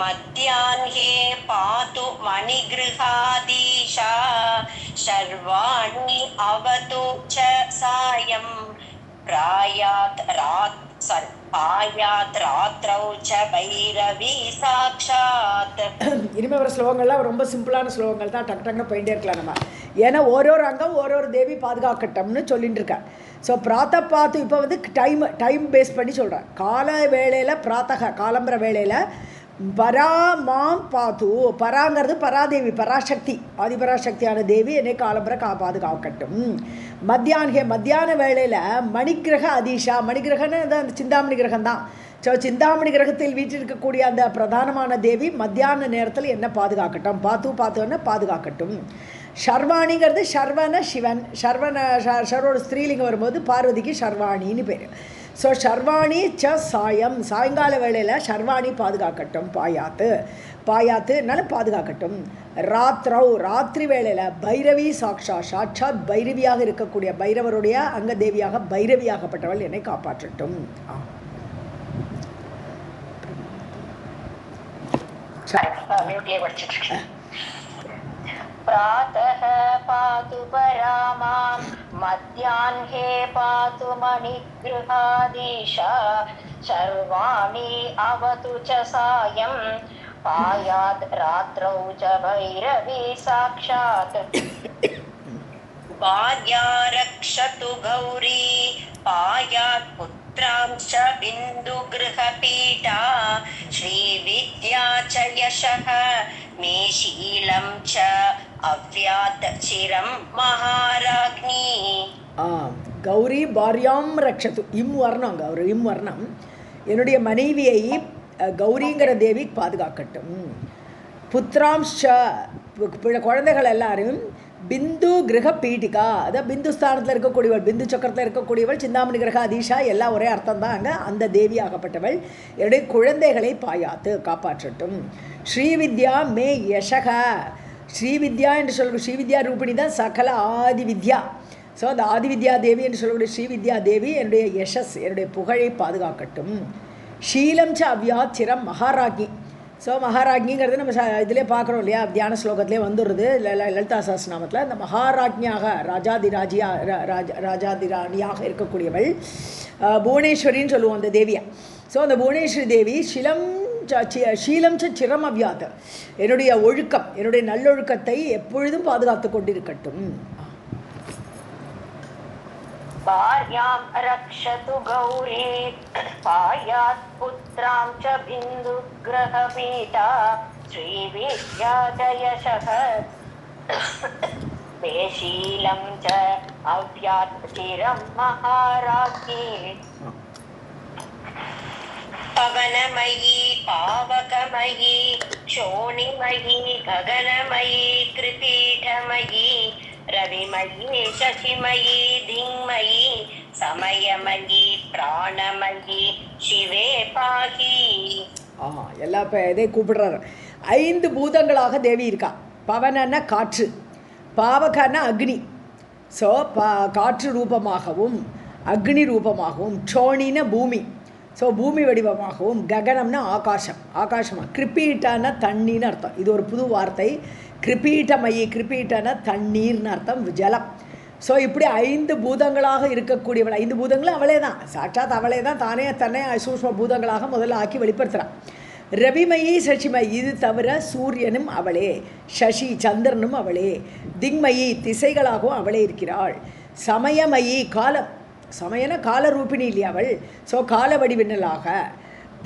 मध्याह्ने पातु मणिगृहाधीशा शर्वाणि अवतु च सायं पायात् रात्रौ च भैरवी साक्षात्. இனிமேல் வர ஸ்லோகங்கள்லாம் ரொம்ப சிம்பிளான ஸ்லோகங்கள் தான், டக்கு டக்குன்னு போயிட்டே இருக்கலாம் நம்ம. ஏன்னா ஒரு அங்கம் ஒரு தேவி பாதுகாக்கட்டும்னு சொல்லிட்டு இருக்கேன். ஸோ பார்த்து இப்போ வந்து டைம் பேஸ் பண்ணி சொல்கிறேன். கால வேளையில் காலம்பர வேளையில் பரா மாம் பாத்து, பராங்கிறது பராதேவி, பராசக்தி, ஆதிபராசக்தியான தேவி என்னை காலம்பர பாதுகாக்கட்டும். மத்தியான வேளையில் மணிக்கிரக அதீஷா, மணிக்கிரகன்னு அந்த சிந்தாமணி கிரகம் தான். ஸோ சிந்தாமணி கிரகத்தில் வீற்றிருக்கக்கூடிய அந்த பிரதானமான தேவி மத்தியான நேரத்தில் என்ன பாதுகாக்கட்டும், பார்த்துன்னு பாதுகாக்கட்டும். ஷர்வாணிங்கிறது ஷர்வன சிவன், ஷர்வோட ஸ்திரீலிங்கம் வரும்போது பார்வதிக்கு ஷர்வாணின்னு பேர். ஸோ ஷர்வாணி ச சாயம், சாயங்கால வேளையில் ஷர்வாணி பாதுகாக்கட்டும். பாயாத்துனால பாதுகாக்கட்டும். ராத்திரி வேளையில் பைரவி சாட்சாத் பைரவியாக இருக்கக்கூடிய பைரவருடைய அங்க தேவியாக பைரவியாகப்பட்டவள் என்னை காப்பாற்றட்டும். प्रातः पातु परामां मध्याह्ने पातु मणिगृहाधीशा सर्वाणि अवतु च सायं पायात् रात्रौ च भैरवी साक्षात्. भार्या रक्षतु गौरी पायात् पुत्रां च बिन्दुगृहपीठा श्रीविद्या च यशः मे शीलं च अव्यात् चिरं महाराज्ञी. கௌரி பாரியாம் ரக்ஷத்து, வர்ணம் கௌரி வர்ணம், என்னுடைய மனைவியை கௌரிங்கிற தேவி பாதுகாக்கட்டும். புத்திராம்ஷ, குழந்தைகள் எல்லாரும் பிந்து கிரக பீட்டிகா, அதாவது பிந்து ஸ்தானத்தில் இருக்கக்கூடியவள், பிந்து சக்கரத்தில் இருக்கக்கூடியவள், சிந்தாமணி கிரக அதீஷா, எல்லாம் ஒரே அர்த்தம் தான். அங்கே அந்த தேவி ஆகப்பட்டவள் என்னுடைய குழந்தைகளை காப்பாற்றட்டும். ஸ்ரீவித்யா மே யசக, ஸ்ரீவித்யா என்று சொல்லக்கூடிய ஸ்ரீவித்யா ரூபிணி தான் சகல ஆதி வித்யா. ஸோ அந்த ஆதிவித்யா தேவி என்று சொல்லக்கூடிய ஸ்ரீவித்யா தேவி என்னுடைய யசஸ், என்னுடைய புகழை பாதுகாக்கட்டும். ஷீலம் ச அவ்யாத் சிரம் மகாராஜி. ஸோ மகாராஜிங்கிறது நம்ம இதிலே பார்க்குறோம் இல்லையா, தியான ஸ்லோகத்திலே வந்துடுறது லலிதா சஹஸ்ரநாமத்தில். அந்த மகாராஜ்ஞியாக ராஜாதிராணியாக இருக்கக்கூடியவள் புவனேஸ்வரின்னு சொல்லுவோம் அந்த தேவியை. ஸோ அந்த புவனேஸ்வரி தேவி ஷீலம் ச சிரம் அவ்யாத், என்னுடைய ஒழுக்கம், என்னுடைய நல்லொழுக்கத்தை எப்பொழுதும் பாதுகாத்து கொண்டிருக்கட்டும். भार्यां रक्षतु गौरी पायात् पुत्रां च बिन्दुग्रहपीठा श्रीविद्या च यशः पेशीलं च अव्यात् चिरं महाराज्ञी. पवनमयी पावकमयी शोणिमयी गगनमयी त्रिपीठमयी रविमयी शशिमयी दिङ्मयी समयमयी प्राणमयी शिवे पाहि. எல்லா இதை கூப்பிடுறாரு. 5 பூதங்களாக தேவி இருக்கா. பவனன்னா காற்று, பாவகன்னா அக்னி. ஸோ காற்று ரூபமாகவும் அக்னி ரூபமாகவும், க்ஷோணின பூமி, ஸோ பூமி வடிவமாகவும், ககனம்னா ஆகாசமாக, கிருப்பீட்டான தண்ணின்னு அர்த்தம். இது ஒரு புது வார்த்தை, கிருப்பீட்டமயி, கிருப்பீட்டன தண்ணீர்னு அர்த்தம், ஜலம். ஸோ இப்படி 5 பூதங்களாக இருக்கக்கூடியவள், 5 பூதங்களும் அவளே தான், சாட்சாத் அவளே தான், தன்னை சூஷ்ம பூதங்களாக முதல்ல ஆக்கி வெளிப்படுத்துகிறான். ரவிமயி சசிமயி, இது தவிர சூரியனும் அவளே, சசி சந்திரனும் அவளே, திங்மயி திசைகளாகவும் அவளே இருக்கிறாள். சமயமயி காலம், சமயன காலரூபிணி இல்லையா அவள், ஸோ கால வடிவினலாக.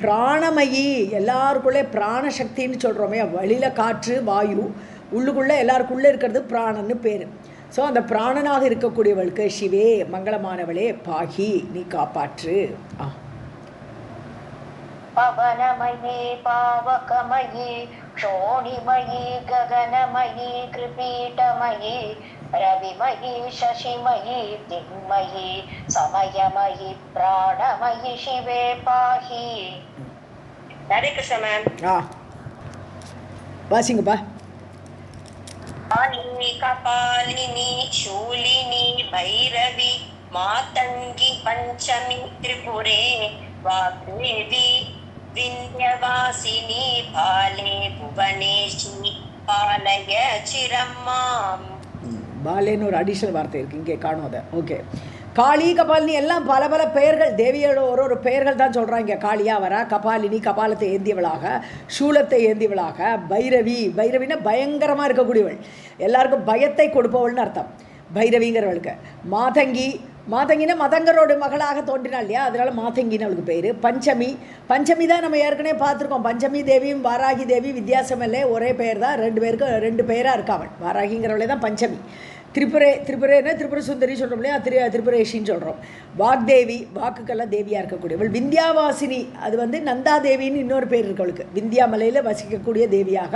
பிராணமயி, எல்லாருக்குள்ளே பிராணசக்தின்னு சொல்கிறோமே, வழியில் காற்று வாயு, உள்ளுக்குள்ளே எல்லாருக்குள்ளே இருக்கிறது பிராணன்னு பேர். ஸோ அந்த பிராணனாக இருக்கக்கூடியவளுக்கு சிவே மங்களமானவளே பாகி, நீ காப்பாற்று. पवनमयी पावकमयी शोणिमयी गगनमयी कृपीठमयी रविमयी शशिमयी दिग्मयी समयमयी प्राणमयी शिवे पाहि. हरे कृष्ण मैम. வாசிங்கப்பா. कपालिनी शूलिनी भैरवी मातंगी पंचमी त्रिपुरे वाग्देवी विन्ध्यवासिनी बाले भुवनेशी पालय चिरं माम्. பாலேன்னு ஒரு அடிஷனல் வார்த்தை இருக்குது, இங்கே காணும் அதை. ஓகே, காளி கபாலினி எல்லாம் பல பல பெயர்கள், தேவியோட ஒரு பெயர்கள் தான் சொல்கிறாங்க. காளியா வரா, கபாலினி கபாலத்தை ஏந்தியவளாக, சூலத்தை ஏந்தியவளாக, பைரவி, பைரவினா பயங்கரமாக இருக்கக்கூடியவள், எல்லாருக்கும் பயத்தை கொடுப்பவள்னு அர்த்தம் பைரவிங்கிறவளுக்கு. மாதங்கி, மாதங்கினா மதங்கரோட மகளாக தோன்றினாள் இல்லையா, அதனால் மாதங்கின்னு அவளுக்கு பேர். பஞ்சமி, பஞ்சமி தான் நம்ம ஏற்கனவே பார்த்துருக்கோம். பஞ்சமி தேவியும் வாராகி தேவி வித்தியாசம் இல்லை, ஒரே பெயர் தான், ரெண்டு பேருக்கு ரெண்டு பெயராக இருக்காவள். வாராகிங்கிறவளே தான் பஞ்சமி. திரிபுரேன்னா திரிபுர சுந்தரி சொல்கிறோம் இல்லையா, திரிபுரேஷின்னு சொல்கிறோம். வாக்தேவி, வாக்குக்கெல்லாம் தேவியாக இருக்கக்கூடியவள். விந்தியாவாசினி, அது வந்து நந்தாதேவின்னு இன்னொரு பேர் இருக்கு அவளுக்கு. விந்தியா மலையில் வசிக்கக்கூடிய தேவியாக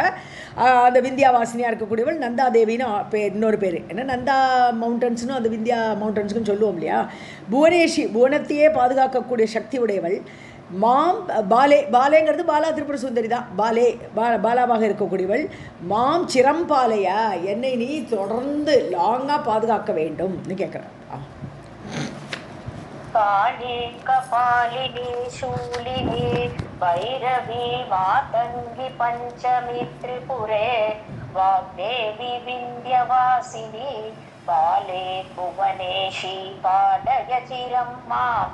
அந்த விந்தியாவாசினியாக இருக்கக்கூடியவள் நந்தாதேவின்னு இன்னொரு பேர். ஏன்னா நந்தா மவுண்டன்ஸ்னு அந்த விந்தியா மவுண்டன்ஸுக்குன்னு சொல்லுவோம் இல்லையா. புவனேஷி, புவனத்தையே பாதுகாக்கக்கூடிய சக்தி உடையவள். மாம் பாலே, பாலேங்கிறது பாலா திரிபுர சுந்தரி தான். பாலே பாலாவாக இருக்கக்கூடியவள். மாம் சிரம்பாலையா, என்னை நீ தொடர்ந்து லாங்காக பாதுகாக்க வேண்டும்னு கேட்குறான். काली कपालिनी शूलिनी भैरवी मातंगी पंचमी त्रिपुरे वाग्देवी विंध्यवासिनी बाले भुवनेशी पालय चिरं माम्.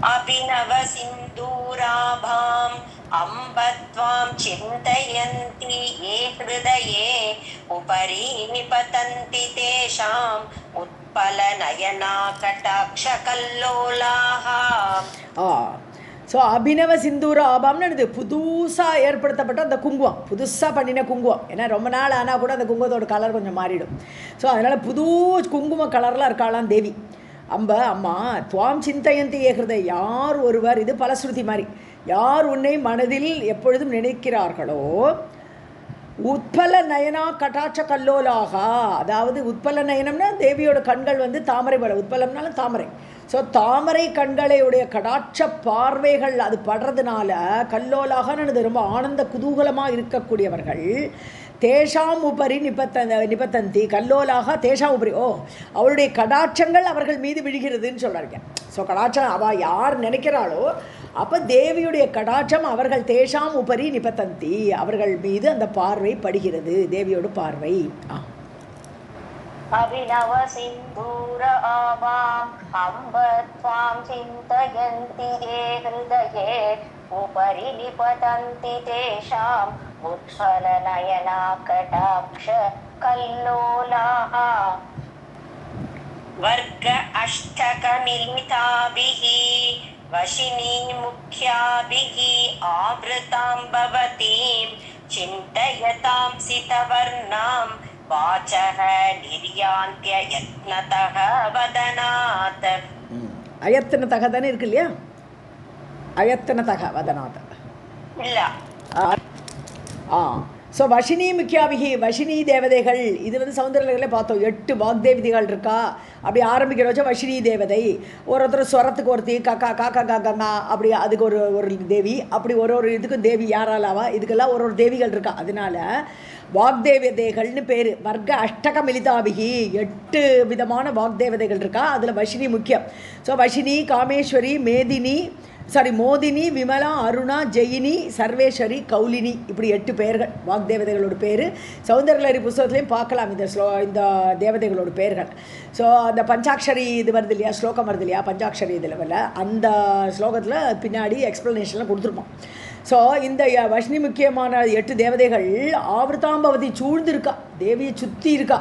अभिनव सिन्दूराभाम् अम्ब त्वां चिन्तयन्ति ये हृदये उपरि निपतन्ति तेषाम् उत्पलनयना कटाक्षकल्लोलाः. ஸோ அபினவ சிந்தூர ஆபாம்னு இது புதுசாக ஏற்படுத்தப்பட்ட அந்த குங்குமம், புதுசாக பண்ணின குங்குமம். ஏன்னா ரொம்ப நாள் ஆனால் கூட அந்த குங்குமத்தோட கலர் கொஞ்சம் மாறிடும். ஸோ அதனால் புது குங்கும கலரில் இருக்காளாம் தேவி. அம்மா துவாம் சிந்தயந்தி ஏகிறத, யார் ஒருவர், இது பலஸ்ருதி மாதிரி, யார் உன்னை மனதில் எப்பொழுதும் நினைக்கிறார்களோ, உட்பல நயனா கட்டாட்ச கல்லோலாகா, அதாவது உட்பல நயனம்னா தேவியோட கண்கள் வந்து தாமரை பல, உட்பலம்னாலும் தாமரை. ஸோ தாமரை கண்களையுடைய கடாட்ச பார்வைகள் அது படுறதுனால கல்லோலாகன்னு ரொம்ப ஆனந்த குதூகலமாக இருக்கக்கூடியவர்கள். தேஷாம் உபரி நிபத்தந்தி கல்லோலாக தேஷாம் உபரி, அவளுடைய கடாட்சங்கள் அவர்கள் மீது விழுகிறதுன்னு சொல்கிறாங்க. ஸோ கடாட்சம் அவள் யார் நினைக்கிறாளோ அப்போ தேவியுடைய கடாட்சம் அவர்கள் தேஷாம் உபரி நிபத்தந்தி, அவர்கள் மீது அந்த பார்வை படுகிறது, தேவியோட பார்வை. अभिनव सिन्दूर आवाम् अम्ब त्वां चिन्तयन्ति ये हृदये उपरि निपतन्ति तेषाम् उत्फलनयना कटाक्ष कल्लोलाः. वर्ग अष्टकमिलिताभिः वशिनी मुख्याभिः आवृतां भवतीं चिन्तयतां सितवर्णां वाचः निर्यान्त्य यत्नतः वदनात्. अयत्नतः தானே இருக்கு இல்லையா, अयत्नतः वदनात् இல்ல. ஸோ வஷினி முக்கியாபிகி, வஷினி தேவதைகள், இது வந்து சௌந்தரலகரில் பார்த்தோம். 8 வாக்தேவதைகள் இருக்கா. அப்படி ஆரம்பிக்கிற வச்சா வஷினி தேவதை, ஒருத்தர் ஸ்வரத்துக்கு ஒருத்தி காக்கா காக்கா காக்கா, அப்படி அதுக்கு ஒரு தேவி, அப்படி ஒரு இதுக்கும் தேவி யாராலாவா, இதுக்கெல்லாம் ஒரு தேவிகள் இருக்கா. அதனால வாக்தேவதைகள்னு பேர். வர்க்க அஷ்டக மிலிதாபிகி, 8 விதமான வாக்தேவதைகள் இருக்கா. அதில் வஷினி முக்கியம். ஸோ வஷினி, காமேஸ்வரி, மோதினி, விமலா, அருணா, ஜெயினி, சர்வேஸ்வரி, கௌலினி, இப்படி 8 பெயர்கள் வாக்தேவதைகளோட பேர். சௌந்தரலஹரி புஸ்தகத்துலேயும் பார்க்கலாம் இந்த தேவதைகளோட பெயர்கள். ஸோ அந்த பஞ்சாட்சரி இது வருது இல்லையா, ஸ்லோகம் வருது இல்லையா, பஞ்சாட்சரி இதில் வரல, அந்த ஸ்லோகத்தில் பின்னாடி எக்ஸ்ப்ளனேஷன்லாம் கொடுத்துருப்போம். ஸோ இந்த வஷ்ணி முக்கியமான 8 தேவதைகள் ஆவர்த்தாம்பவதி சூழ்ந்திருக்கா, தேவியை சுற்றி இருக்கா.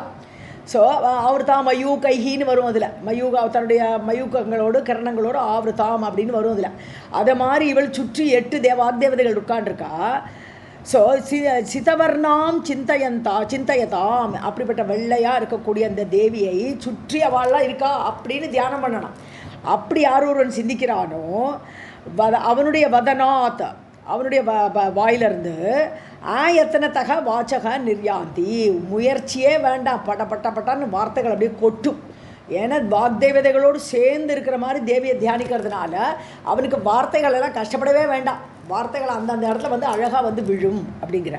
ஸோ ஆவர்த்தாம் மயூகைஹின்னு வரும். அதில் மயூக தன்னுடைய மயூகங்களோடு கிரணங்களோடு ஆவர்த்தாம் அப்படின்னு வரும். அதில் அதை மாதிரி இவள் சுற்றி 8 வாக்தேவதைகள் உட்காண்டிருக்கா. ஸோ சிதவர்ணாம் சிந்தயதாம், அப்படிப்பட்ட வெள்ளையாக இருக்கக்கூடிய அந்த தேவியை சுற்றி அவள்லாம் இருக்கா அப்படின்னு தியானம் பண்ணணும். அப்படி யார் ஒருவன் சிந்திக்கிறானோ அவனுடைய வதனாத், அவனுடைய வாயிலிருந்து எத்தனத்தக வாச்சக நிர்யாந்தி, முயற்சியே வேண்டாம், பட்டான்னு வார்த்தைகள் அப்படியே கொட்டும். ஏன்னா வாக்தேவதைகளோடு சேர்ந்து இருக்கிற மாதிரி தேவியை தியானிக்கிறதுனால அவனுக்கு வார்த்தைகள் எல்லாம் கஷ்டப்படவே வேண்டாம், வார்த்தைகள் அந்தந்த இடத்துல வந்து அழகாக வந்து விழும் அப்படிங்கிற.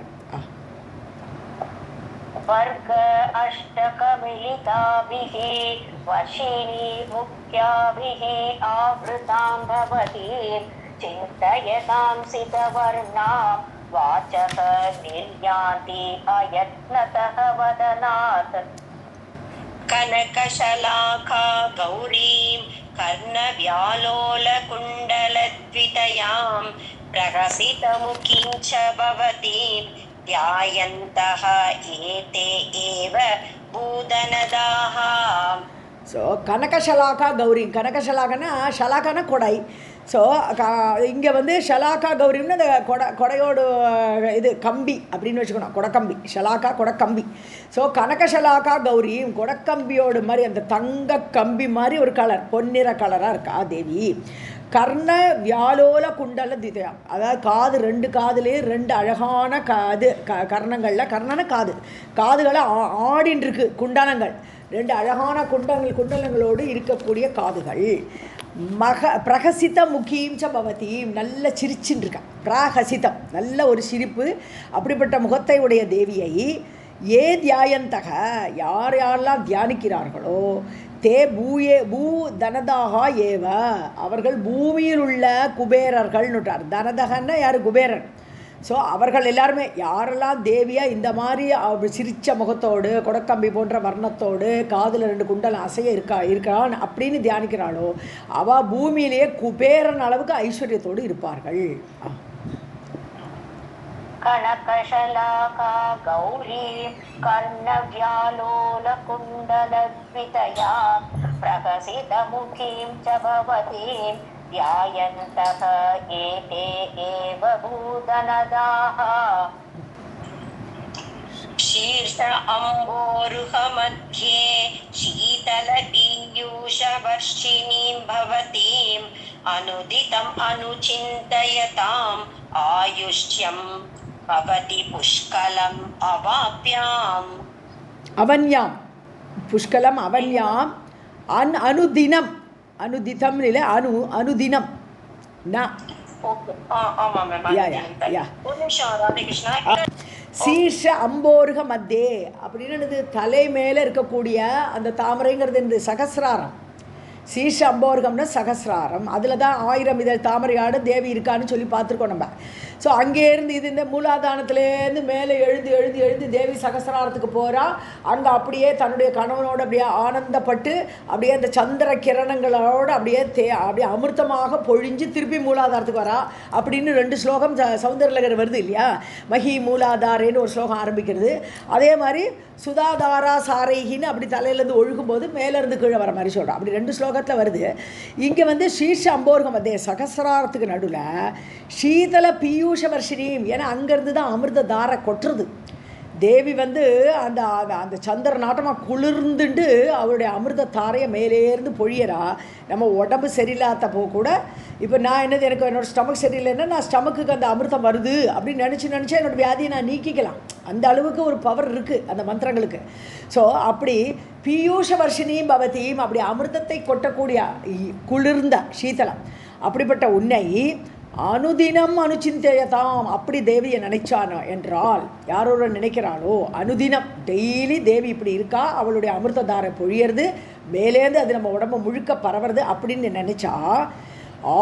वर्ग अष्टकमिलिताभिः वशिनी मुख्याभिः आवृतां भवतीं चिन्तयतां सितवर्णां वाचः निर्यान्ति अयत्नतः वदनात् कनकशलाका गौरीं कर्णव्यालोलकुण्डलद्वितयां प्रहसितमुखीं च भवतीं ध्यायन्तः एते एव भूदनदाः. ஸோ கனகஷலாக்கா கௌரி, கனகஷலாக்கன்னா ஷலாக்கானா கொடை. ஸோ இங்கே வந்து ஷலாக்கா கௌரின்னு அந்த கொடையோட இது கம்பி அப்படின்னு வச்சுக்கணும், கொடைக்கம்பி. ஷலாக்கா கொடைக்கம்பி. ஸோ கனகஷலாக்கா கௌரி கொடைக்கம்பியோடு மாதிரி அந்த தங்க கம்பி மாதிரி ஒரு கலர், பொன்னிற கலராக இருக்கா தேவி. கர்ண வியாலோல குண்டல திதயம், அதாவது காது, ரெண்டு காதுலேயும் ரெண்டு அழகான இது கர்ணங்களில், கர்ணன காதுகளை ஆடின்னு இருக்கு குண்டலங்கள், ரெண்டு அழகான குண்டலங்களோடு இருக்கக்கூடிய காதுகள். பிரகசித முகீம் ச பவதீம், நல்ல சிரிச்சுன்னு இருக்கா. பிரகசிதம், நல்ல ஒரு சிரிப்பு. அப்படிப்பட்ட முகத்தை உடைய தேவியை ஏ தியாயந்தக, யார் யாரெல்லாம் தியானிக்கிறார்களோ, தே பூ தனதாக ஏவ, அவர்கள் பூமியில் உள்ள குபேரர்கள்னுட்டார். தனதகன்னா யார்? குபேரன். ஸோ அவர்கள் எல்லாருமே யாரெல்லாம் தேவியாக இந்த மாதிரி சிரித்த முகத்தோடு, கொடைக்கம்பி போன்ற வர்ணத்தோடு, காதில் ரெண்டு குண்டலம் அசைய இருக்கான் அப்படின்னு தியானிக்கிறாளோ, அவள் பூமியிலேயே குபேரன் அளவுக்கு ஐஸ்வர்யத்தோடு இருப்பார்கள். கனகஷலாகா கௌரி கர்ணவ்யாலோலகுண்டலத்விதயா பிரகசிதமுகீம் ச பவதீம் ध्यायन्तः एते एव भूदनदाः. शीर्ष अम्बोरुहमध्ये शीतलपीयूषवर्षिणीं भवतीम् अनुदितम् अनुचिन्तयताम् आयुष्यं भवति पुष्कलम् अवाप्याम्. அவன்யாம் புஷ்கலம், அவன்யாம் அனுதினம், அனுதிதம் இல்லை, அனுதினம். சீர்ஷ அம்போருக மத்தியே அப்படின்னு தலை மேலே இருக்கக்கூடிய அந்த தாமரைங்கிறது சகசிராரம். சீர்ஷ அம்போருகம்னா சகசிராரம். அதில் தான் 1000 இதழ் தாமரையாடு தேவி இருக்கான்னு சொல்லி பார்த்துருக்கோம் நம்ம. ஸோ அங்கேருந்து இது இந்த மூலாதானத்துலேருந்து மேலே எழுந்து தேவி சகசிராரத்துக்கு போகிறா. அங்கே அப்படியே தன்னுடைய கணவனோடு அப்படியே ஆனந்தப்பட்டு அப்படியே அந்த சந்திர கிரணங்களோடு அப்படியே அமிர்தமாக பொழிஞ்சு திருப்பி மூலாதாரத்துக்கு வரா அப்படின்னு 2 ஸ்லோகம் சௌந்தரலகர் வருது இல்லையா. மஹி மூலாதாரேன்னு ஒரு ஸ்லோகம் ஆரம்பிக்கிறது. அதே மாதிரி சுதாதாரா சாரைகின்னு அப்படி தலையிலேருந்து ஒழுகும்போது மேலேருந்து கீழே வர மாதிரி சொல்கிறோம். அப்படி 2 ஸ்லோகத்தில் வருது. இங்கே வந்து சீர்ஷ அம்போர்கம் அதே சகசிராரத்துக்கு நடுவில் சீதல பீயூஷ வர்ஷினியும், ஏன்னா அங்கேருந்து தான் அமிர்த தாரை கொட்டுறது. தேவி வந்து அந்த அந்த சந்திர நாட்டமாக குளிர்ந்துட்டு அவருடைய அமிர்த தாரையை மேலேருந்து பொழியறா. நம்ம உடம்பு சரியில்லாதப்போ கூட இப்போ நான் என்னது, எனக்கு என்னோடய ஸ்டமக் சரியில்லைன்னா நான் ஸ்டமக்குக்கு அந்த அமிர்தம் வருது அப்படின்னு நினச்சி என்னோடய வியாதியை நான் நீக்கிக்கலாம். அந்த அளவுக்கு ஒரு பவர் இருக்குது அந்த மந்திரங்களுக்கு. ஸோ அப்படி பீயூஷ வர்ஷினியும் பவதியும், அப்படி அமிர்தத்தை கொட்டக்கூடிய குளிர்ந்த சீதளம் அப்படிப்பட்ட உன்னை அனுதினம் அனுச்சிந்தையதாம், அப்படி தேவியை நினைச்சானோ என்றால், யாரோட நினைக்கிறாளோ அனுதினம் டெய்லி தேவி இப்படி இருக்கா, அவளுடைய அமிர்ததாரை பொழியறது, மேலேருந்து அது நம்ம உடம்பு முழுக்க பரவுறது அப்படின்னு நினச்சா,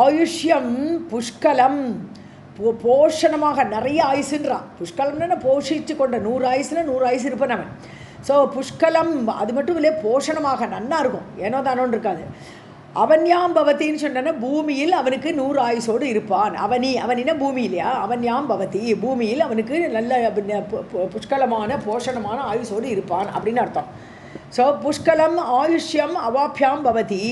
ஆயுஷ்யம் புஷ்கலம், போஷணமாக நிறைய ஆயுசுன்றான். புஷ்கலம்னு போஷித்து கொண்ட 100 ஆயுசுல 100 ஆயுசு இருப்பேன் அவன். ஸோ புஷ்கலம் அது மட்டும் இல்லை, போஷணமாக நன்னா இருக்கும், ஏனோ தானோன்னு இருக்காது. அவன்யாம் பவத்தின்னு சொன்னா பூமியில் அவனுக்கு 100 ஆயுசோடு இருப்பான். அவனினா பூமி இல்லையா, அவன்யாம் பவதி, பூமியில் அவனுக்கு நல்ல புஷ்கலமான போஷணமான ஆயுசோடு இருப்பான் அப்படின்னு அர்த்தம். ஸோ புஷ்கலம் ஆயுஷ்யம் அவாப்யாம் பவதி,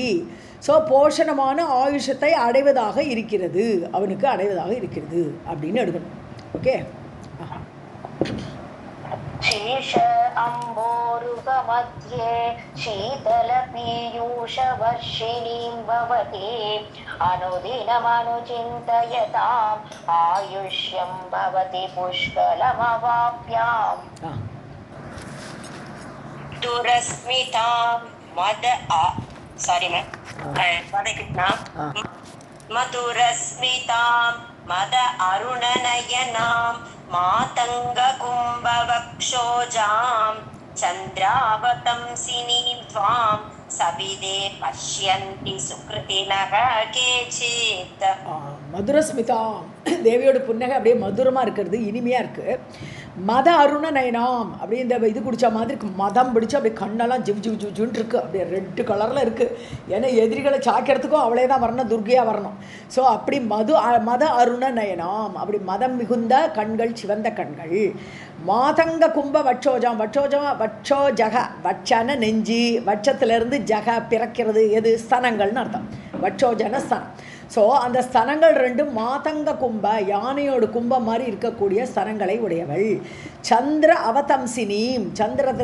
ஸோ போஷணமான ஆயுஷத்தை அடைவதாக இருக்கிறது, அவனுக்கு அடைவதாக இருக்கிறது அப்படின்னு எடுக்கணும். ஓகே. शीर्ष अम्बोरुगमध्ये शीतलपीयूषवर्षिणीं भवतीम् अनुदिनमनुचिन्तयताम् आयुष्यं भवति पुष्कलमवाप्याम्. दुरस्मितां मधुरस्मितां मद अरुणनयनां मातङ्गकुम्भवक्षोजां चन्द्रावतंसिनीं त्वां सविदे पश्यन्ति सुकृतिनः केचित् மதுரஸ்மிதா தேவியோட புன்னகை அப்படியே மதுரமாக இருக்கிறது, இனிமையாக இருக்குது. மத அருண நயனாம் அப்படி இந்த இது குடித்த மாதிரி மதம் பிடிச்சி அப்படியே கண்ணெல்லாம் ஜிவ் ஜிவ் ஜிவ் ஜிவ்னு இருக்குது, அப்படியே ரெட்டு கலரில் இருக்குது. ஏன்னா எதிரிகளை சாக்கிறதுக்கும் அவளே தான் வரணும், துர்கையாக வரணும். ஸோ அப்படி மத அருண நயனாம், அப்படி மதம் மிகுந்த கண்கள், சிவந்த கண்கள். மாதங்க கும்ப வட்சோஜக, வட்சன நெஞ்சி, வட்சத்திலிருந்து ஜக பிறக்கிறது எது, ஸ்தனங்கள்னு அர்த்தம். வட்சோஜன ஸ்தனம். ஸோ அந்த ஸ்தனங்கள் ரெண்டும் மாதங்க கும்ப, யானையோட கும்பம் மாதிரி இருக்கக்கூடிய ஸ்தனங்களை உடையவள். சந்திர அவதம்சினி,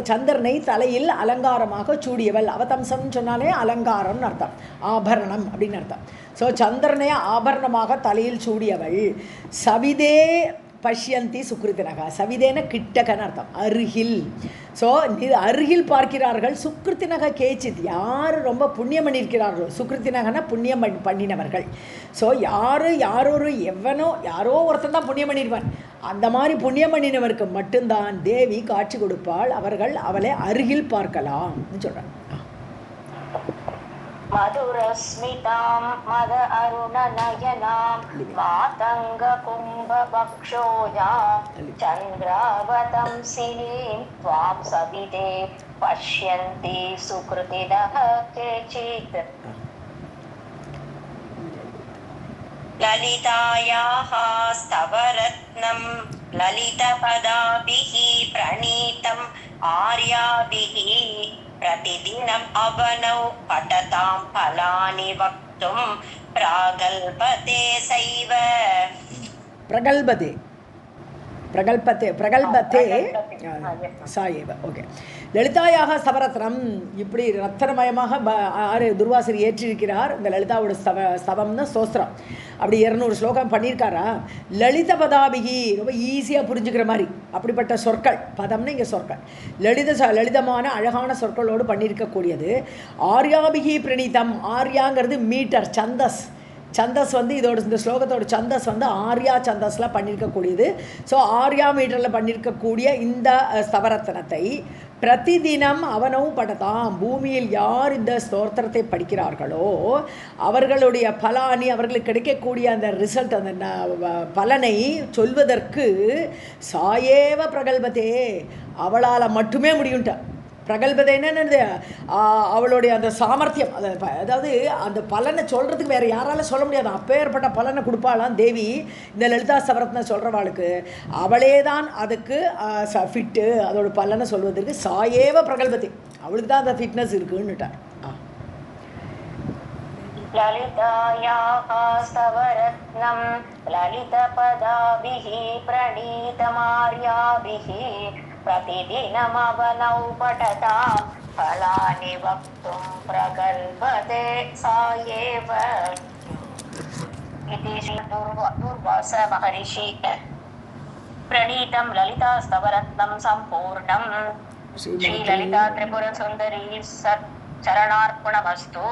சந்திரனை தலையில் அலங்காரமாக சூடியவள். அவதம்சம்னு சொன்னாலே அலங்காரம்னு அர்த்தம், ஆபரணம் அப்படின்னு அர்த்தம். ஸோ சந்திரனை ஆபரணமாக தலையில் சூடியவள். சவிதே பஷ்யந்தி சுக்ருத்தினகா, சவிதேன கிட்டகன்னு அர்த்தம், அருகில். ஸோ அருகில் பார்க்கிறார்கள். சுக்ருத்தினக கேச்சித், யார் ரொம்ப புண்ணியம் பண்ணியிருக்கிறார்களோ, சுக்ருத்தினகனா புண்ணியம் பண்ணினவர்கள். ஸோ யாரொரு எவனோ யாரோ ஒருத்தன் தான் புண்ணியம் பண்ணிடுவான். அந்த மாதிரி புண்ணியம் பண்ணினவருக்கு மட்டும்தான் தேவி காட்சி கொடுப்பாள். அவர்கள் அவளை அருகில் பார்க்கலாம்னு சொல்கிறாங்க. मधुरस्मितां मद अरुणनयनां मातङ्गकुम्भवक्षोजां चन्द्रावतंसिनीं त्वां सविदे पश्यन्ति सुकृतिनः केचित् ललितायाः स्तवरत्नं ललितपदाभिः प्रणीतम् आर्याभिः प्रतिदिनम् अवनौ पठतां फलानि वक्तुं प्रागल्भते सैव பிரகல்பத்தே சாயேவ. ஓகே. லலிதாயாக ஸ்தவரத்னம், இப்படி ரத்தனமயமாக துர்வாசர் ஏற்றிருக்கிறார். இந்த லலிதாவோட ஸ்தவம்னு ஸ்தோத்திரம் அப்படி 200 ஸ்லோகம் பண்ணியிருக்காரா. லலித பதாபிகி, ரொம்ப ஈஸியாக புரிஞ்சுக்கிற மாதிரி அப்படிப்பட்ட சொற்கள், பதம்னு இங்கே சொற்கள், லலிதமான அழகான சொற்களோடு பண்ணியிருக்கக்கூடியது. ஆர்யாபிகி பிரணீதம், ஆர்யாங்கிறது மீட்டர், சந்தஸ் வந்து இதோட இந்த ஸ்லோகத்தோட சந்தஸ் வந்து ஆர்யா சந்தஸில் பண்ணியிருக்கக்கூடியது. ஸோ ஆர்யா மீட்டரில் பண்ணியிருக்கக்கூடிய இந்த ஸ்தவரத்தனத்தை பிரதிதினம் அவனவும் படத்தாம், பூமியில் யார் இந்த ஸ்தோத்திரத்தை படிக்கிறார்களோ அவர்களுடைய பலானி, அவர்களுக்கு கிடைக்கக்கூடிய அந்த ரிசல்ட், அந்த பலனை சொல்வதற்கு சாயேவ பிரகல்பத்தே, அவளால் மட்டுமே முடியும்ட்ட. பிரகல்பதை என்னென்னது, அவளுடைய அந்த சாமர்த்தியம், அதாவது அந்த பலனை சொல்கிறதுக்கு வேறு யாராலும் சொல்ல முடியாது. அப்பேற்பட்ட பலனை கொடுப்பாளாம் தேவி இந்த லலிதா ஸ்தவரத்ன சொல்கிறவாளுக்கு. அவளே தான் அதுக்கு ஃபிட்டு, அதோட பலனை சொல்வதற்கு சாயேவ பிரகல்பத்தை, அவளுக்கு தான் அந்த ஃபிட்னஸ் இருக்குன்னுட்டார். ललितायाः स्तवरत्नं ललितपदाभिः प्रणीतमार्याभिः प्रतिदिनमवनौ पठतां फलानि वक्तुं प्रगल्भते सा एव इति श्रीदुर्वास महर्षि प्रणीतं ललितास्तवरत्नं सम्पूर्णं श्रीललिता त्रिपुरसुन्दरी सत् चरणार्पणमस्तु.